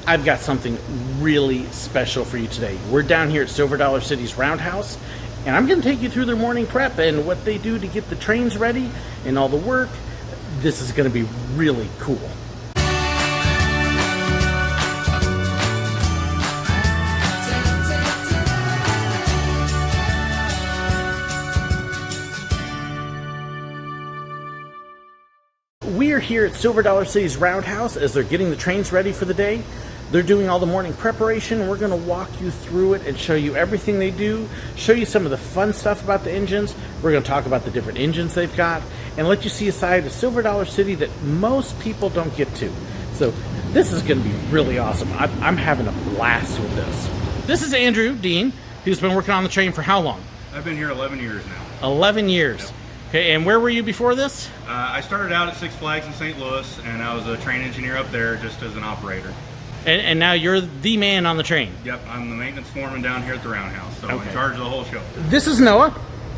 I've got something really special for you today. We're down here at Silver Dollar City's Roundhouse, and I'm going to take you through their morning prep and what they do to get the trains ready and all the work. This is going to be really cool. We are here at Silver Dollar City's Roundhouse as they're getting the trains ready for the day. They're doing all the morning preparation, and we're going to walk you through it and show you everything they do, show you some of the fun stuff about the engines. We're going to talk about the different engines they've got, and let you see a side of Silver Dollar City that most people don't get to. So this is going to be really awesome. I'm having a blast with this. This is Andrew Dean, who's been working on the train for how long? I've been here 11 years now. 11 years. Yep. Okay, and where were you before this? I started out at Six Flags in St. Louis, and I was a train engineer up there just as an operator. And now you're the man on the train. Yep, I'm the maintenance foreman down here at the Roundhouse, so Okay. I'm in charge of the whole show. This is Noah.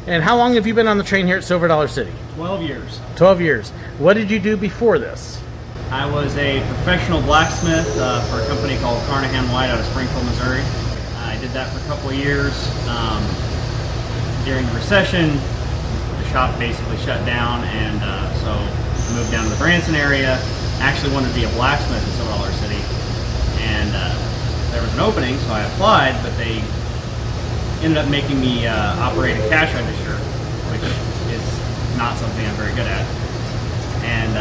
And how long have you been on the train here at Silver Dollar City? 12 years. 12 years. What did you do before this? I was a professional blacksmith for a company called Carnahan White out of Springfield, Missouri. I did that for a couple of years. During the recession, the shop basically shut down, and so I moved down to the Branson area. Actually wanted to be a blacksmith in Silver Dollar City, and there was an opening, so I applied, but they ended up making me operate a cash register, which is not something I'm very good at. And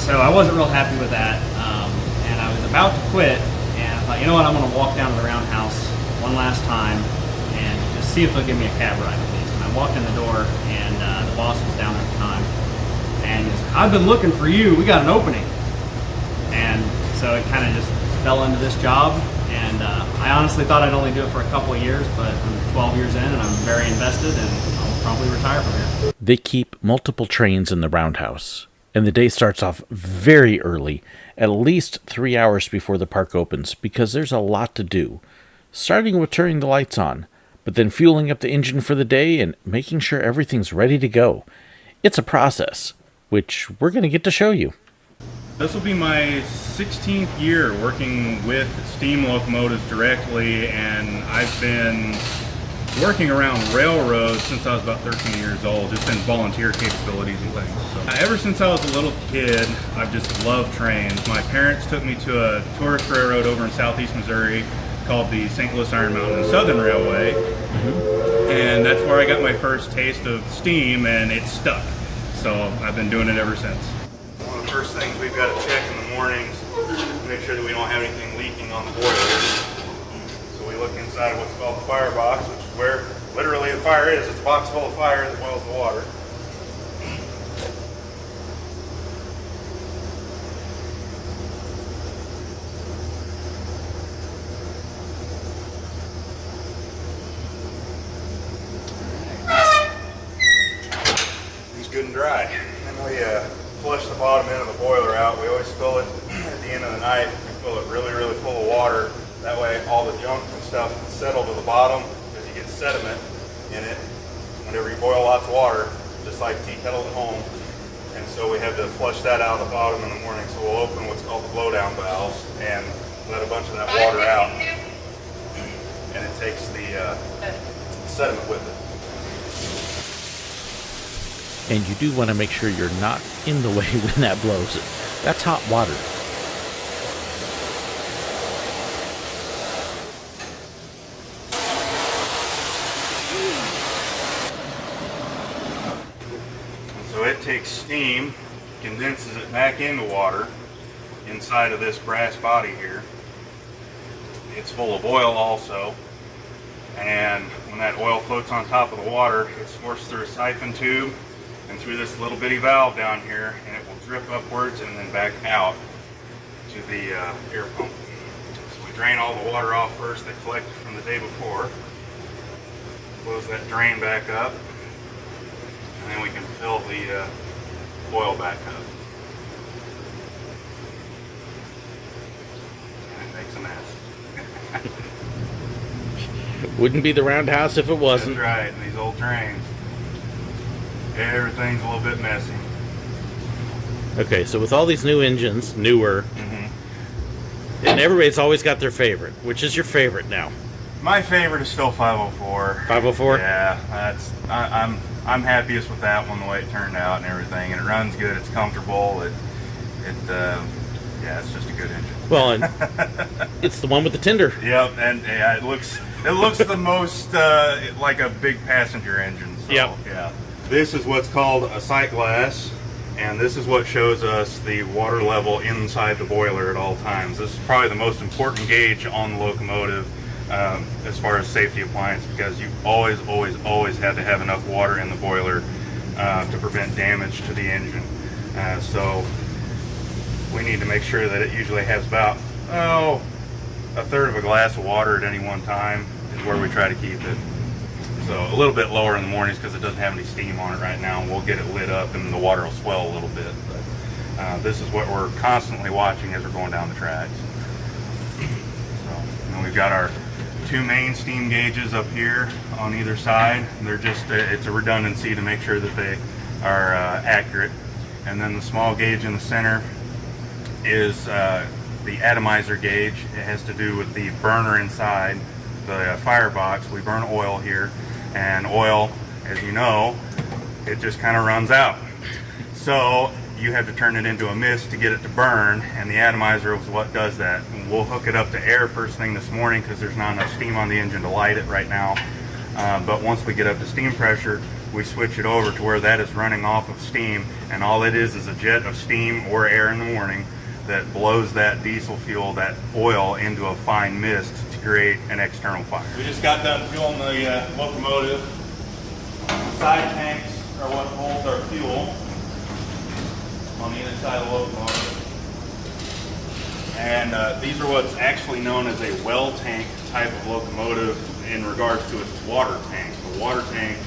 so I wasn't real happy with that, and I was about to quit, and I thought, you know what, I'm going to walk down to the Roundhouse one last time and just see if they'll give me a cab ride at least. And I walked in the door, and the boss was down there at the time, and he said, I've been looking for you, we got an opening. And so it kind of just fell into this job, and I honestly thought I'd only do it for a couple of years, but I'm 12 years in, and I'm very invested, and I'll probably retire from here. They keep multiple trains in the Roundhouse, and the day starts off very early, at least 3 hours before the park opens, because there's a lot to do. Starting with turning the lights on, but then fueling up the engine for the day and making sure everything's ready to go. It's a process, which we're going to get to show you. This will be my 16th year working with steam locomotives directly, and I've been working around railroads since I was about 13 years old, just in volunteer capabilities and things. So, ever since I was a little kid, I've just loved trains. My parents took me to a tourist railroad over in southeast Missouri called the St. Louis Iron Mountain and Southern Railway, and that's where I got my first taste of steam, and it stuck. So I've been doing it ever since. One of the first things we've got to check in the mornings is make sure that we don't have anything leaking on the boiler. So we look inside of what's called the fire box, which is where literally the fire is. It's a box full of fire that boils the water. It's good and dry. Then we flush the bottom end of the boiler out. We always fill it at the end of the night. We fill it really, really full of water. That way all the junk and stuff can settle to the bottom, because you get sediment in it whenever you boil lots of water, just like tea kettle at home. And so we have to flush that out of the bottom in the morning. So we'll open what's called the blowdown valves and let a bunch of that water out. And it takes the sediment with it. And you do want to make sure you're not in the way when that blows. That's hot water. So it takes steam, condenses it back into water inside of this brass body here. It's full of oil also, and when that oil floats on top of the water, it's forced through a siphon tube and through this little bitty valve down here, and it will drip upwards and then back out to the air pump. So we drain all the water off first that collected from the day before, close that drain back up, and then we can fill the oil back up. And it makes a mess. Wouldn't be the Roundhouse if it wasn't. That's right, and these old trains, everything's a little bit messy. Okay, so with all these new engines, newer, And everybody's always got their favorite. Which is your favorite now? My favorite is still 504. 504? Yeah, I'm happiest with that one, the way it turned out and everything, and it runs good. It's comfortable. Yeah, it's just a good engine. Well, and it's the one with the tender. Yep, and yeah, it looks the most like a big passenger engine. So, yep. Yeah. This is what's called a sight glass, and this is what shows us the water level inside the boiler at all times. This is probably the most important gauge on the locomotive as far as safety appliance, because you always have to have enough water in the boiler to prevent damage to the engine. So we need to make sure that it usually has about a third of a glass of water at any one time is where we try to keep it. So a little bit lower in the mornings because it doesn't have any steam on it right now, and we'll get it lit up and the water will swell a little bit. But this is what we're constantly watching as we're going down the tracks. So, and we've got our two main steam gauges up here on either side. They're just it's a redundancy to make sure that they are accurate. And then the small gauge in the center is the atomizer gauge. It has to do with the burner inside the firebox. We burn oil here, and oil, as you know, it just kind of runs out. So you have to turn it into a mist to get it to burn, and the atomizer is what does that. And we'll hook it up to air first thing this morning because there's not enough steam on the engine to light it right now. But once we get up to steam pressure, we switch it over to where that is running off of steam, and all it is a jet of steam or air in the morning that blows that diesel fuel, that oil, into a fine mist to create an external fire. We just got done fueling the locomotive. The side tanks are what holds our fuel on the other side of the locomotive. And these are what's actually known as a well tank type of locomotive in regards to its water tank. The water tank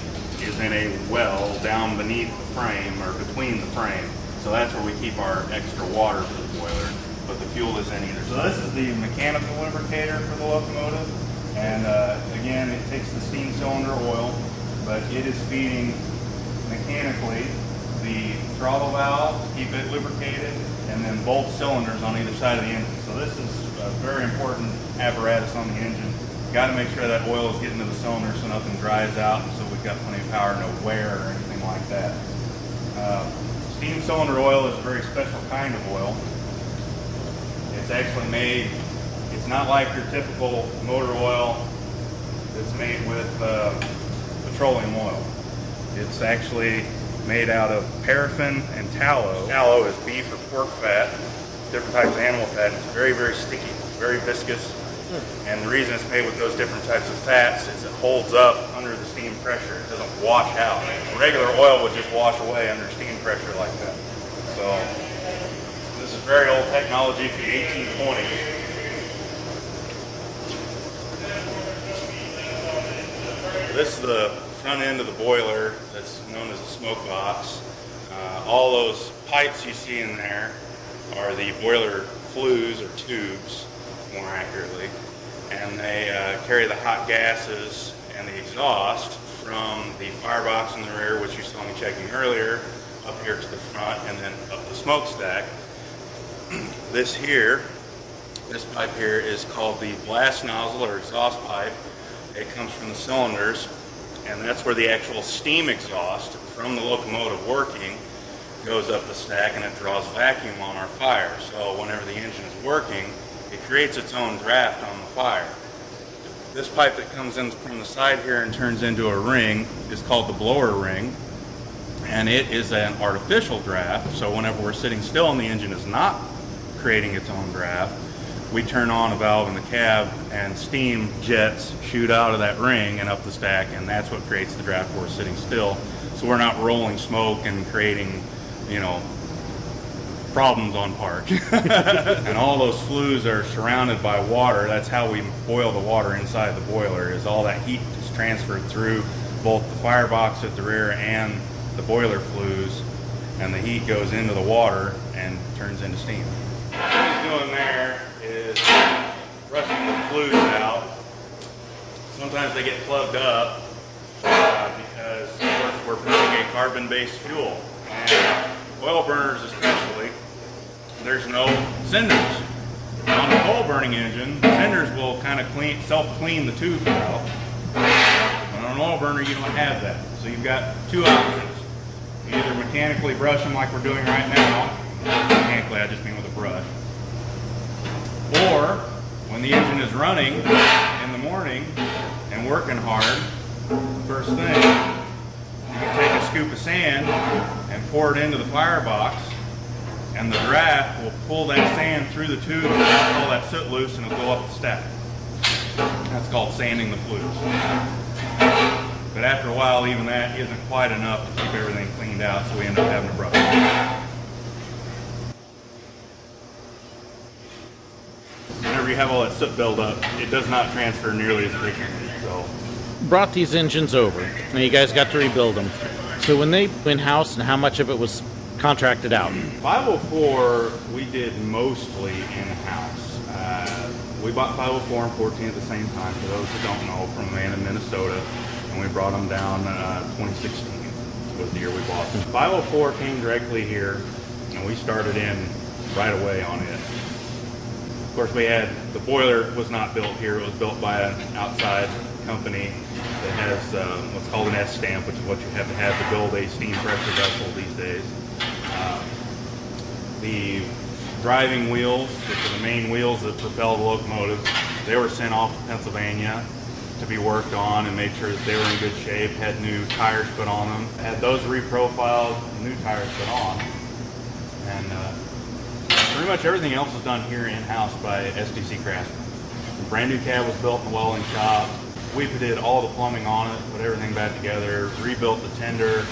is in a well down beneath the frame or between the frame. So that's where we keep our extra water for the boiler, but the fuel is in either. So this is the mechanical lubricator for the locomotive, and again, it takes the steam cylinder oil, but it is feeding mechanically the throttle valve to keep it lubricated, and then both cylinders on either side of the engine. So this is a very important apparatus on the engine. Got to make sure that oil is getting to the cylinder so nothing dries out, so we've got plenty of power, no wear or anything like that. Steam cylinder oil is a very special kind of oil. It's actually made, it's not like your typical motor oil that's made with petroleum oil. It's actually made out of paraffin and tallow. Tallow is beef or pork fat, different types of animal fat. It's very, very sticky, very viscous. And the reason it's made with those different types of fats is it holds up under the steam pressure. It doesn't wash out. Regular oil would just wash away under steam pressure like that. So this is very old technology from the 1820s. This is the front end of the boiler that's known as the smoke box. All those pipes you see in there are the boiler flues or tubes, more accurately, and they carry the hot gases and the exhaust from the firebox in the rear, which you saw me checking earlier, up here to the front and then up the smokestack. This pipe here is called the blast nozzle or exhaust pipe. It comes from the cylinders, and that's where the actual steam exhaust from the locomotive working goes up the stack, and it draws vacuum on our fire. So whenever the engine is working, it creates its own draft on the fire. This pipe that comes in from the side here and turns into a ring is called the blower ring, and it is an artificial draft. So whenever we're sitting still and the engine is not creating its own draft, we turn on a valve in the cab and steam jets shoot out of that ring and up the stack, and that's what creates the draft when we're sitting still. So we're not rolling smoke and creating, problems on park. And all those flues are surrounded by water. That's how we boil the water inside the boiler, is all that heat is transferred through both the firebox at the rear and the boiler flues, and the heat goes into the water and turns into steam. What he's doing there is rushing the flues out. Sometimes they get plugged up because, of course, we're burning a carbon-based fuel. And oil burners especially, there's no cinders. On the coal oil burning engine, the fenders will kind of self-clean the tubes out. But on an oil burner, you don't have that. So you've got two options. You either mechanically brush them like we're doing right now. Mechanically, I just mean with a brush. Or when the engine is running in the morning and working hard, first thing, you can take a scoop of sand and pour it into the firebox, and the draft will pull that sand through the tube and knock all that soot loose, and it'll go up the stack. That's called sanding the flues. But after a while, even that isn't quite enough to keep everything cleaned out, so we end up having to brush it. Whenever you have all that soot build up, it does not transfer nearly as quickly. So, Brought these engines over, and you guys got to rebuild them. So when they went house, and how much of it was contracted out? 504 we did mostly in-house. We bought 504 and 14 at the same time, for those who don't know, from a man in Minnesota, and we brought them down 2016 was the year we bought them. 504 came directly here, and we started in right away on it. Of course, we had, the boiler was not built here, it was built by an outside company that has what's called an S stamp, which is what you have to have to build a steam pressure vessel these days. The driving wheels, which are the main wheels that propel the locomotive, they were sent off to Pennsylvania to be worked on and made sure that they were in good shape, had new tires put on them, had those reprofiled, new tires put on, and pretty much everything else was done here in-house by SDC Craftsman. The brand new cab was built in the welding shop. We did all the plumbing on it, put everything back together, rebuilt the tender,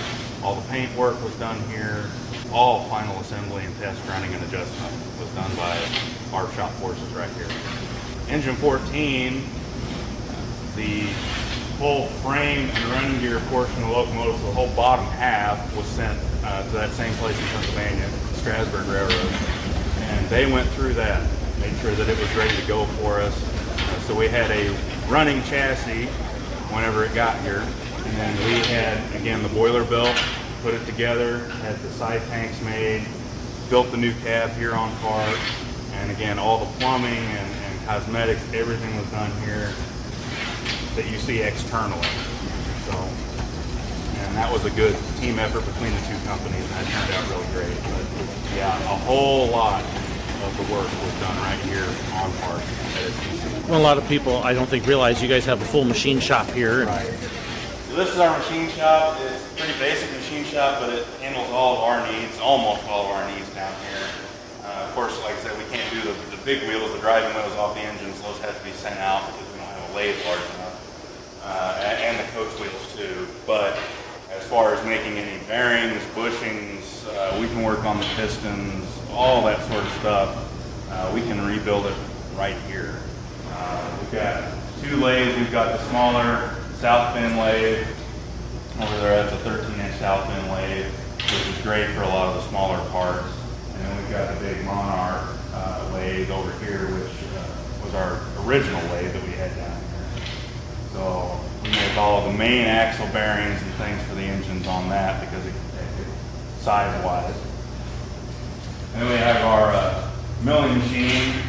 all the paint work was done here. All final assembly and test running and adjustment was done by our shop forces right here. Engine 14, the whole frame and running gear portion of the locomotive, so the whole bottom half was sent to that same place in Pennsylvania, Strasburg Railroad. And they went through that, made sure that it was ready to go for us. So we had a running chassis whenever it got here. And then we had, again, the boiler built, put it together, had the side tanks made, built the new cab here on part, and again, all the plumbing and cosmetics, everything was done here that you see externally. So, and that was a good team effort between the two companies, and that turned out really great. But yeah, a whole lot of the work was done right here on part at SDC. Well, a lot of people, I don't think, realize you guys have a full machine shop here. Right. So this is our machine shop. It's a pretty basic machine shop, but it handles all of our needs, almost all of our needs down here. Of course, like I said, we can't do the big wheels, the driving wheels off the engines. Those have to be sent out because we don't have a lathe large enough. And the coach wheels too. But as far as making any bearings, bushings, we can work on the pistons, all that sort of stuff. We can rebuild it right here. We've got two lathes. We've got the smaller South Bend lathe over there. That's a 13-inch South Bend lathe, which is great for a lot of the smaller parts. And then we've got the big Monarch lathe over here, which was our original lathe that we had down here. So we make all of the main axle bearings and things for the engines on that because it size-wise. And then we have our milling machine.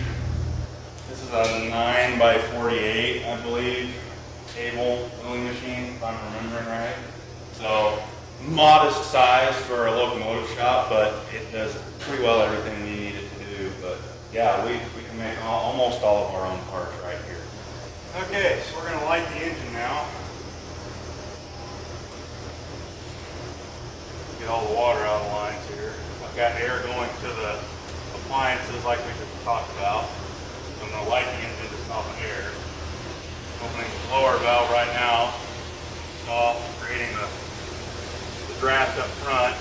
This is a 9x48, I believe, table milling machine, if I'm remembering right. So modest size for a locomotive shop, but it does pretty well everything we need it to do. But yeah, we can make almost all of our own parts right here. Okay, so we're going to light the engine now. Get all the water out of the lines here. I've got air going to the appliances like we just talked about. So I'm going to light the engine to stop the air. Opening the blower valve right now. It's off, creating the draft up front.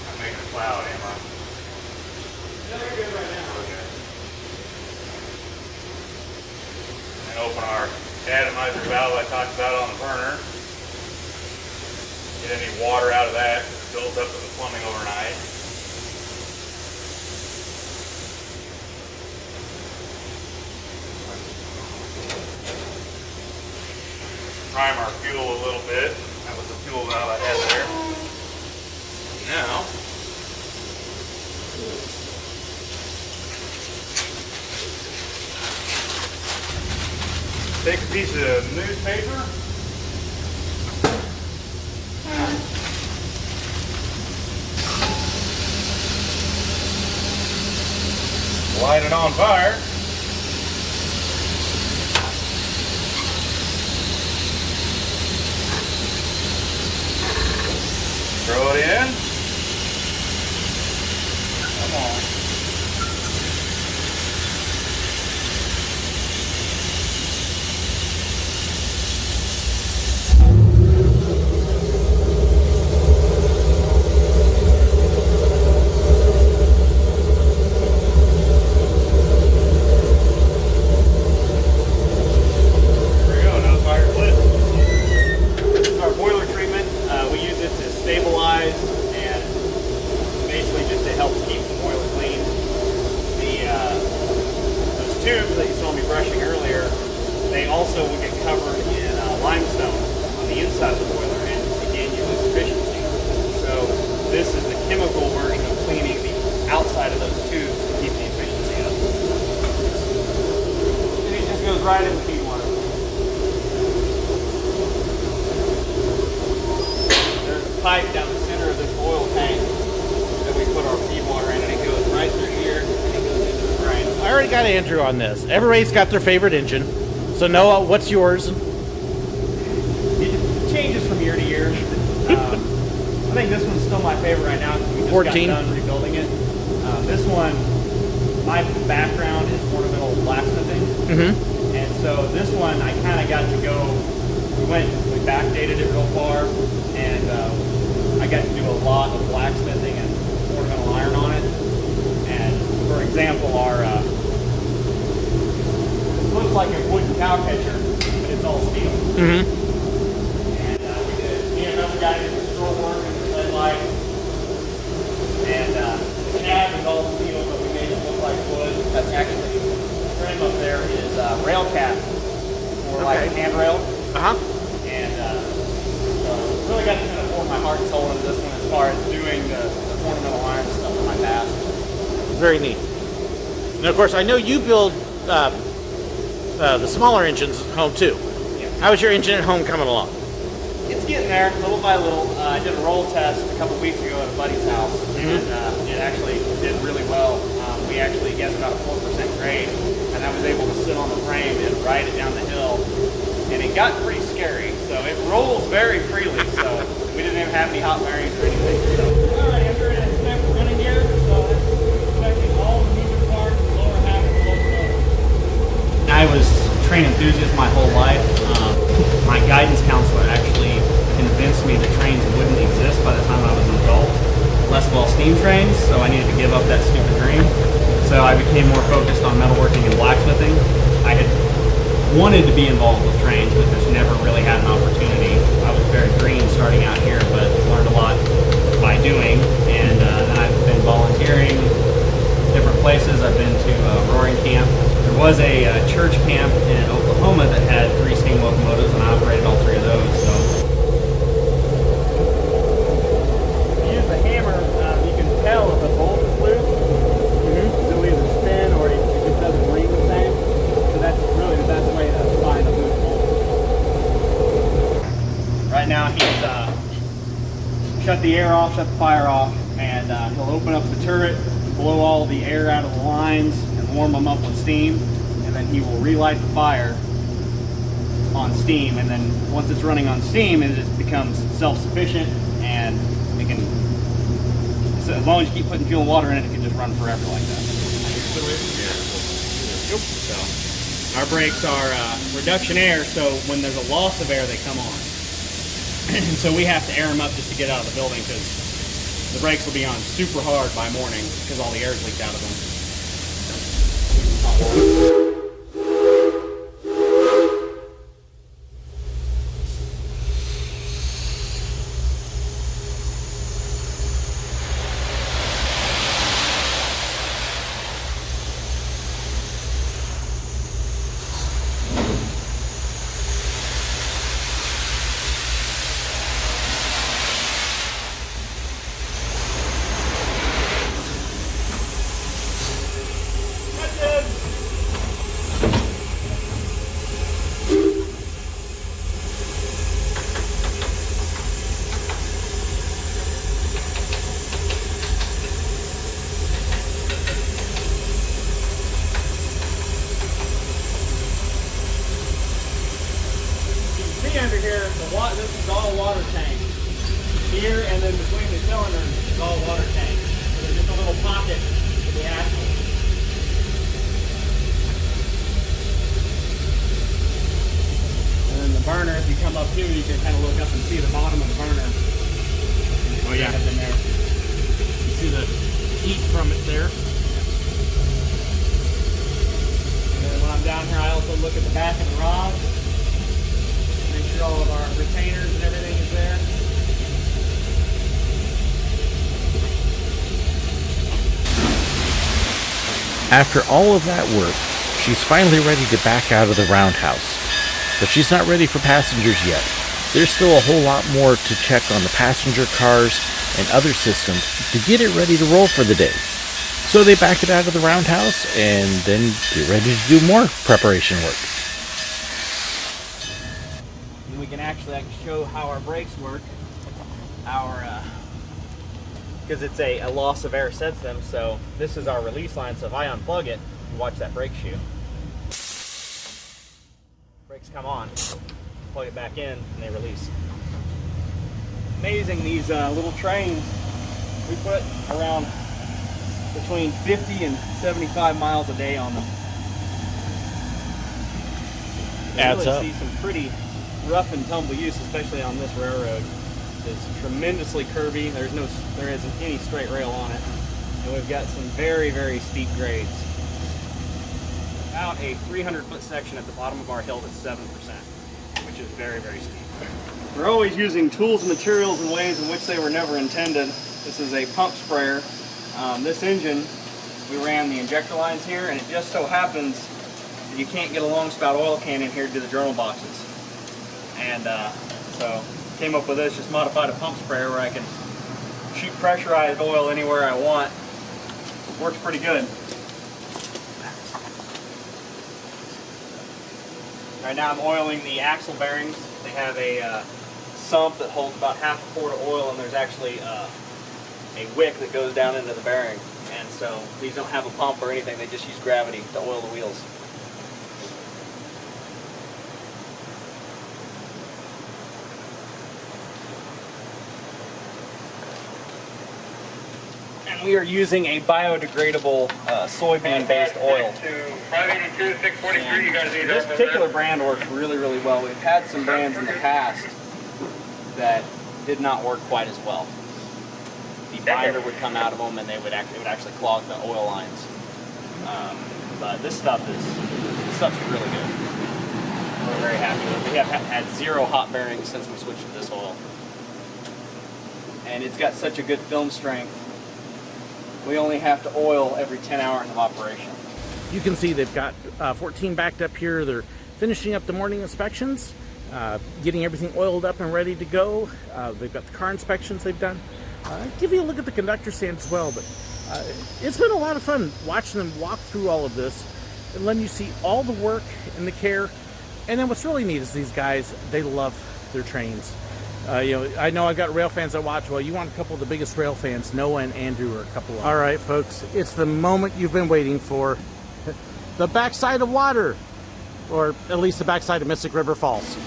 I'm making a cloud, am I? Yeah, you're good right now. Okay. And open our atomizer valve I talked about on the burner. Get any water out of that because it builds up in the plumbing overnight. Prime our fuel a little bit. That was the fuel valve I had there. Now, Take a piece of newspaper. Light it on fire. Throw it in. Come on. Right in the feed water. There's a pipe down the center of this oil tank that we put our feed water in, and it goes right through here and it goes into the drain. I already got Andrew on this. Everybody's got their favorite engine. So Noah, what's yours? It changes from year to year. I think this one's still my favorite right now because we just 14. got done rebuilding it. This one, my background is ornamental blacksmithing. Mm-hmm. And so this one, I kind of got to go, we backdated it real far, and I got to do a lot of blacksmithing and ornamental iron on it. And for example, this looks like a wooden cow catcher, but it's all steel. Mm-hmm. And we did, me and another guy did the stroke work and the lead light. And the cab is all steel, but we made it look like wood. That's actually, the trim up there is rail cap, or like a handrail. Uh-huh. And so really got to kind of pour my heart and soul into this one as far as doing the ornamental iron stuff in my past. Very neat. And of course, I know you build the smaller engines at home too. Yeah. How is your engine at home coming along? It's getting there, little by little. I did a roll test a couple weeks ago at a buddy's house, and it actually did really well. We actually got about a 4% grade, and I was able to sit on the frame and ride it down the hill, and it got pretty scary. So it rolls very freely. So we didn't even have any hot bearings or anything. So all right, after it inspect the running gear, so that's inspecting all the moving parts, the lower half of the locomotive. I was a train enthusiast my whole life. My guidance counselor actually convinced me that trains wouldn't exist by the time I was an adult, less of all steam trains, so I needed to give up that stupid dream. So I became more focused on metalworking and blacksmithing. I had wanted to be involved with trains, but just never really had an opportunity. I was very green starting out here, but learned a lot by doing, and then I've been volunteering different places. I've been to Roaring Camp. There was a church camp in Oklahoma that had 3 steam locomotives, and I operated all 3 of those. So if you use the hammer, you can tell if a bolt is loose. It'll either spin or it just doesn't ring the same. So that's really the best way to find a loose bolt. Right now he's shut the air off, shut the fire off, and he'll open up the turret, blow all the air out of the lines, and warm them up with steam, and then he will relight the fire on steam, and then once it's running on steam, it just becomes self-sufficient, and it can, so as long as you keep putting fuel and water in it, it can just run forever like that. So our brakes are reduction air, so when there's a loss of air, they come on. And so we have to air them up just to get out of the building, because the brakes will be on super hard by morning because all the air's leaked out of them. heat from it there. And then when I'm down here, I also look at the back of the rod, make sure all of our retainers and everything is there. After all of that work, she's finally ready to back out of the Roundhouse. But she's not ready for passengers yet. There's still a whole lot more to check on the passenger cars and other systems to get it ready to roll for the day. So they back it out of the Roundhouse and then get ready to do more preparation work. And we can actually show how our brakes work. Because it's a loss of air sets them, so this is our release line, so if I unplug it, you watch that brake shoe. Brakes come on, plug it back in, and they release. Amazing, these little trains, we put around between 50 and 75 miles a day on them. You Adds really up. see some pretty rough and tumble use, especially on this railroad. It's tremendously curvy. There isn't any straight rail on it, and we've got some very, very steep grades. About a 300-foot section at the bottom of our hill that's 7%, which is very, very steep. We're always using tools and materials in ways in which they were never intended. This is a pump sprayer. This engine, we ran the injector lines here, and it just so happens that you can't get a long spout oil can in here to do the journal boxes. And so came up with this, just modified a pump sprayer where I can shoot pressurized oil anywhere I want. Works pretty good. Right now I'm oiling the axle bearings. They have a sump that holds about half a quart of oil, and there's actually a wick that goes down into the bearing. And so these don't have a pump or anything, they just use gravity to oil the wheels. And we are using a biodegradable soybean-based oil. This particular brand works really, really well. We've had some brands in the past that did not work quite as well. The binder would come out of them, and it would actually clog the oil lines. But this stuff's really good. We're very happy with it. We have had 0 hot bearings since we switched to this oil, and it's got such a good film strength. We only have to oil every 10 hours of operation. You can see they've got 14 backed up here. They're finishing up the morning inspections, getting everything oiled up and ready to go. They've got the car inspections they've done. Give you a look at the conductor stand as well, but it's been a lot of fun watching them walk through all of this and letting you see all the work and the care. And then what's really neat is these guys, they love their trains. I know I've got rail fans that watch. Well, you want a couple of the biggest rail fans. Noah and Andrew are a couple of them. All right, folks, it's the moment you've been waiting for. The backside of water, or at least the backside of Mystic River Falls.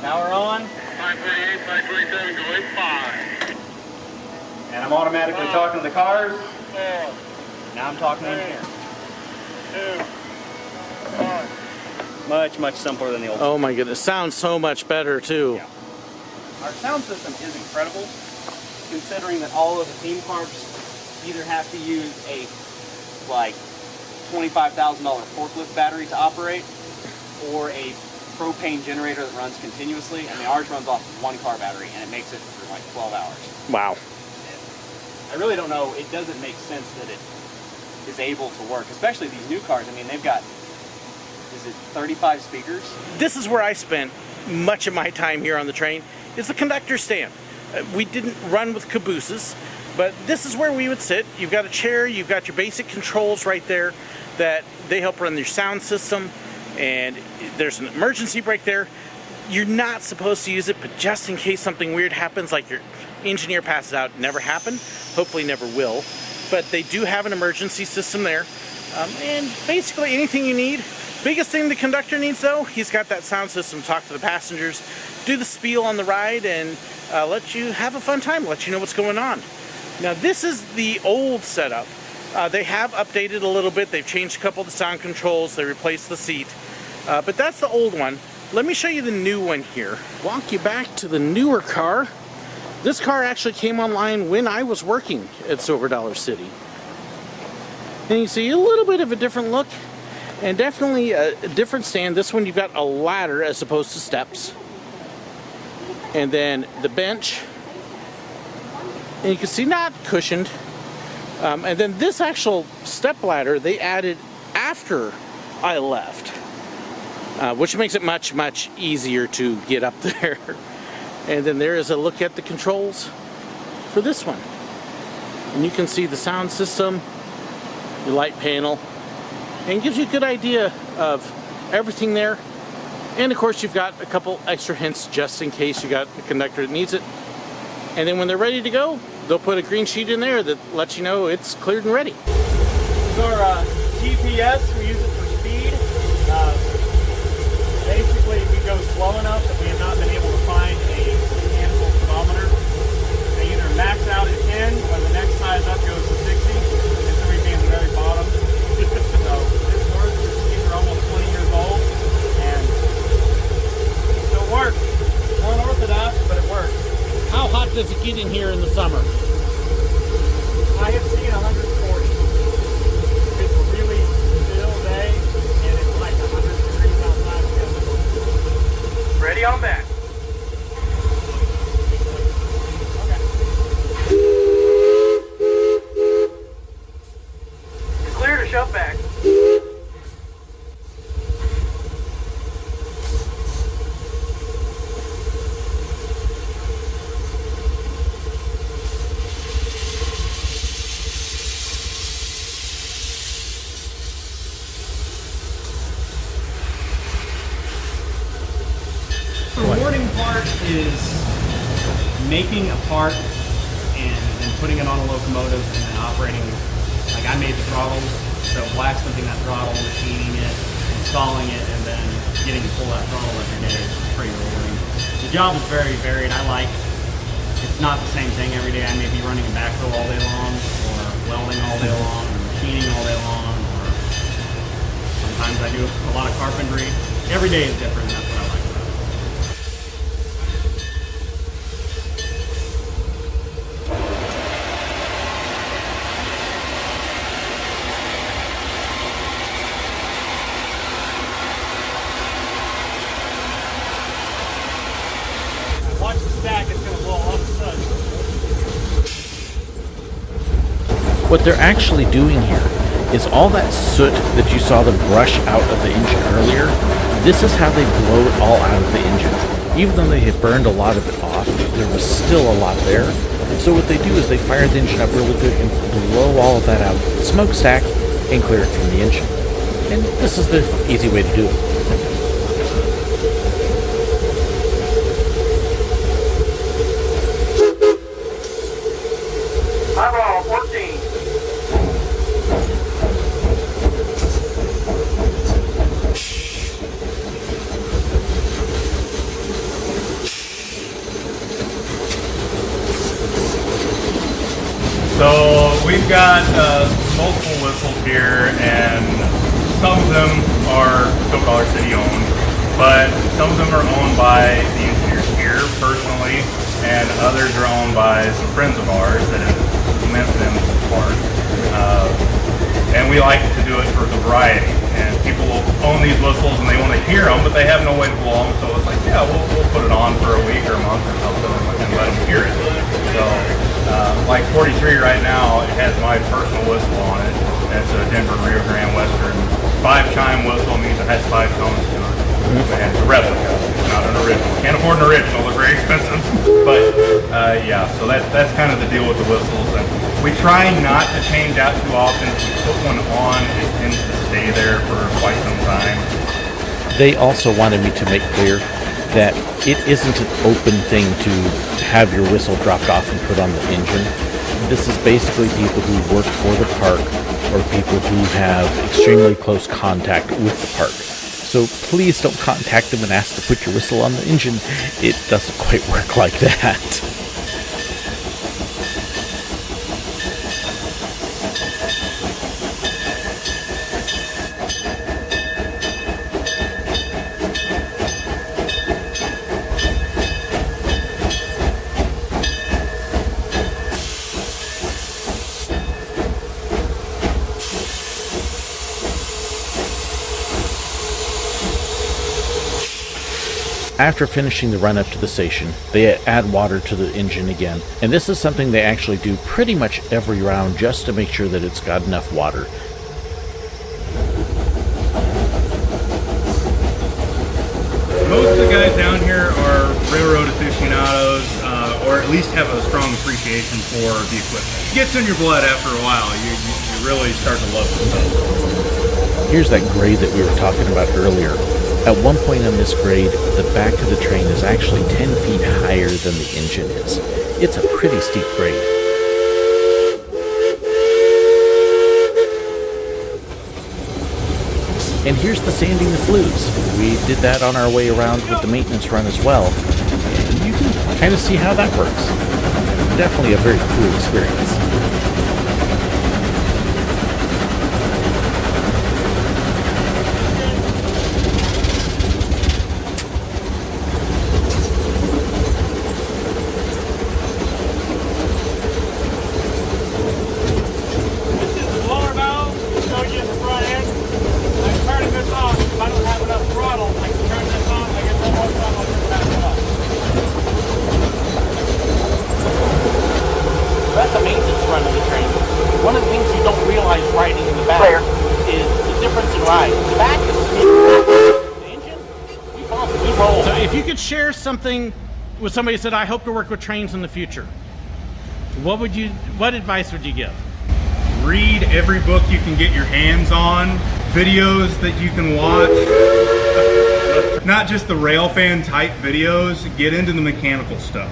Now we're on. 538, 527, going 5. And I'm automatically talking to the cars. 4, Now I'm talking to engineer. 2, 1. Much, much simpler than the old. Oh my goodness, sounds so much better too. Yeah. Our sound system is incredible, considering that all of the theme parks either have to use a like $25,000 forklift battery to operate, or a propane generator that runs continuously. I mean, ours runs off one car battery, and it makes it for like 12 hours. Wow. I really don't know. It doesn't make sense that it is able to work, especially these new cars. I mean, they've got, is it 35 speakers? This is where I spent much of my time here on the train, is the conductor stand. We didn't run with cabooses, but this is where we would sit. You've got a chair, you've got your basic controls right there that they help run your sound system, and there's an emergency brake there. You're not supposed to use it, but just in case something weird happens, like your engineer passes out, never happened, hopefully never will, but they do have an emergency system there. And basically anything you need. Biggest thing the conductor needs though, he's got that sound system to talk to the passengers, do the spiel on the ride, and let you have a fun time, let you know what's going on. Now this is the old setup. They have updated a little bit. They've changed a couple of the sound controls. They replaced the seat. But that's the old one. Let me show you the new one here. Walk you back to the newer car. This car actually came online when I was working at Silver Dollar City. And you see a little bit of a different look and definitely a different stand. This one you've got a ladder as opposed to steps. And then the bench. And you can see not cushioned. And then this actual step ladder they added after I left. Which makes it much, much easier to get up there. And then there is a look at the controls for this one. And you can see the sound system, the light panel, and it gives you a good idea of everything there. And of course you've got a couple extra hints just in case you got a conductor that needs it. And then when they're ready to go, they'll put a green sheet in there that lets you know it's cleared and ready. So our GPS, we use it for speed. Basically, we go slow enough that we have not been able to find a mechanical speedometer. They either max out at 10 or the next size up goes to 60, and so we'd be in the very bottom. So this works. These are almost 20 years old, and it still works. It's unorthodox, but it works. How hot does it get in here in the summer? I have seen 140. It's a really still day, and it's like 100 degrees outside. Ready on back. Okay. Clear to shove back. The rewarding part is making a part and then putting it on a locomotive and then operating. Like I made the throttles, so blacksmithing that throttle, machining it, installing it, and then getting to pull that throttle every day is pretty rewarding. The job is very varied. It's not the same thing every day. I may be running a backhoe all day long, or welding all day long, or machining all day long, or sometimes I do a lot of carpentry. Every day is different, and that's what I like about it. Watch the stack, it's going to blow off the sudden. What they're actually doing here is all that soot that you saw them brush out of the engine earlier, this is how they blow it all out of the engine. Even though they had burned a lot of it off, there was still a lot there. So what they do is they fire the engine up really good and blow all of that out of the smokestack and clear it from the engine. And this is the easy way to do it. Eyeball 14. So we've got multiple whistles here, and some of them are Silver Dollar City owned, but some of them are owned by the engineers here personally, and others are owned by some friends of ours that have lent them part. And we like to do it for the variety. And people will own these whistles and they want to hear them, but they have no way to blow them. So it's like, yeah, we'll put it on for a week or a month or something and let them hear it. So, like 43 right now, it has my personal whistle on it. It's a Denver Rio Grande Western 5-chime whistle. Means it has 5 tones to it. And it's a replica. It's not an original. Can't afford an original. They're very expensive. But yeah, so that's kind of the deal with the whistles. And we try not to change out too often. If we put one on, it tends to stay there for quite some time. They also wanted me to make clear that it isn't an open thing to have your whistle dropped off and put on the engine. This is basically people who work for the park or people who have extremely close contact with the park. So please don't contact them and ask to put your whistle on the engine. It doesn't quite work like that. After finishing the run up to the station, they add water to the engine again, and this is something they actually do pretty much every round just to make sure that it's got enough water. Most of the guys down here are railroad aficionados, or at least have a strong appreciation for the equipment. It gets in your blood after a while. You really start to love the stuff. Here's that grade that we were talking about earlier. At one point on this grade, the back of the train is actually 10 feet higher than the engine is. It's a pretty steep grade. And here's the sanding the flues. We did that on our way around with the maintenance run as well. And you can kind of see how that works. Definitely a very cool experience. That's a maintenance run of the train. One of the things you don't realize riding in the back is the difference in ride. The back is smooth. The engine, we roll. So if you could share something with somebody who said, I hope to work with trains in the future, what advice would you give? Read every book you can get your hands on, videos that you can watch. Not just the rail fan type videos, get into the mechanical stuff.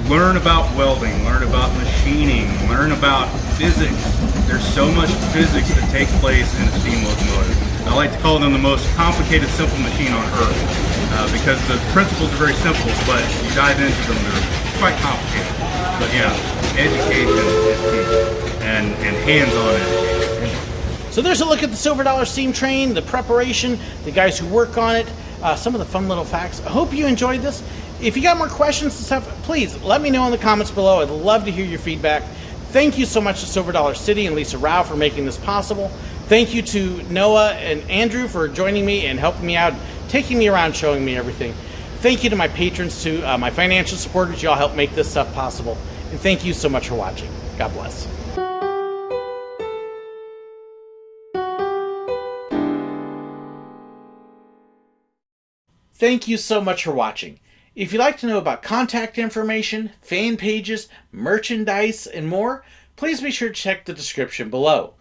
Learn about welding, learn about machining, learn about physics. There's so much physics that takes place in a steam locomotive. I like to call them the most complicated simple machine on earth because the principles are very simple, but you dive into them, they're quite complicated. But yeah, education is key, and hands-on education. So there's a look at the Silver Dollar steam train, the preparation, the guys who work on it, some of the fun little facts. I hope you enjoyed this. If you got more questions and stuff, please let me know in the comments below. I'd love to hear your feedback. Thank you so much to Silver Dollar City and Lisa Rao for making this possible. Thank you to Noah and Andrew for joining me and helping me out, taking me around, showing me everything. Thank you to my patrons, to my financial supporters. Y'all help make this stuff possible. And thank you so much for watching. God bless. Thank you so much for watching. If you'd like to know about contact information, fan pages, merchandise, and more, please be sure to check the description below.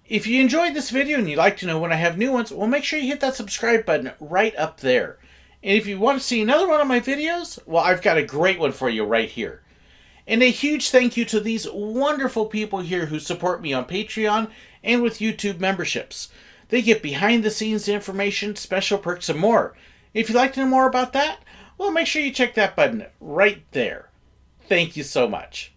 If you enjoyed this video and you'd like to know when I have new ones, well, make sure you hit that subscribe button right up there. And if you want to see another one of my videos, well, I've got a great one for you right here. And a huge thank you to these wonderful people here who support me on Patreon and with YouTube memberships. They get behind the scenes information, special perks, and more. If you'd like to know more about that, well, make sure you check that button right there. Thank you so much.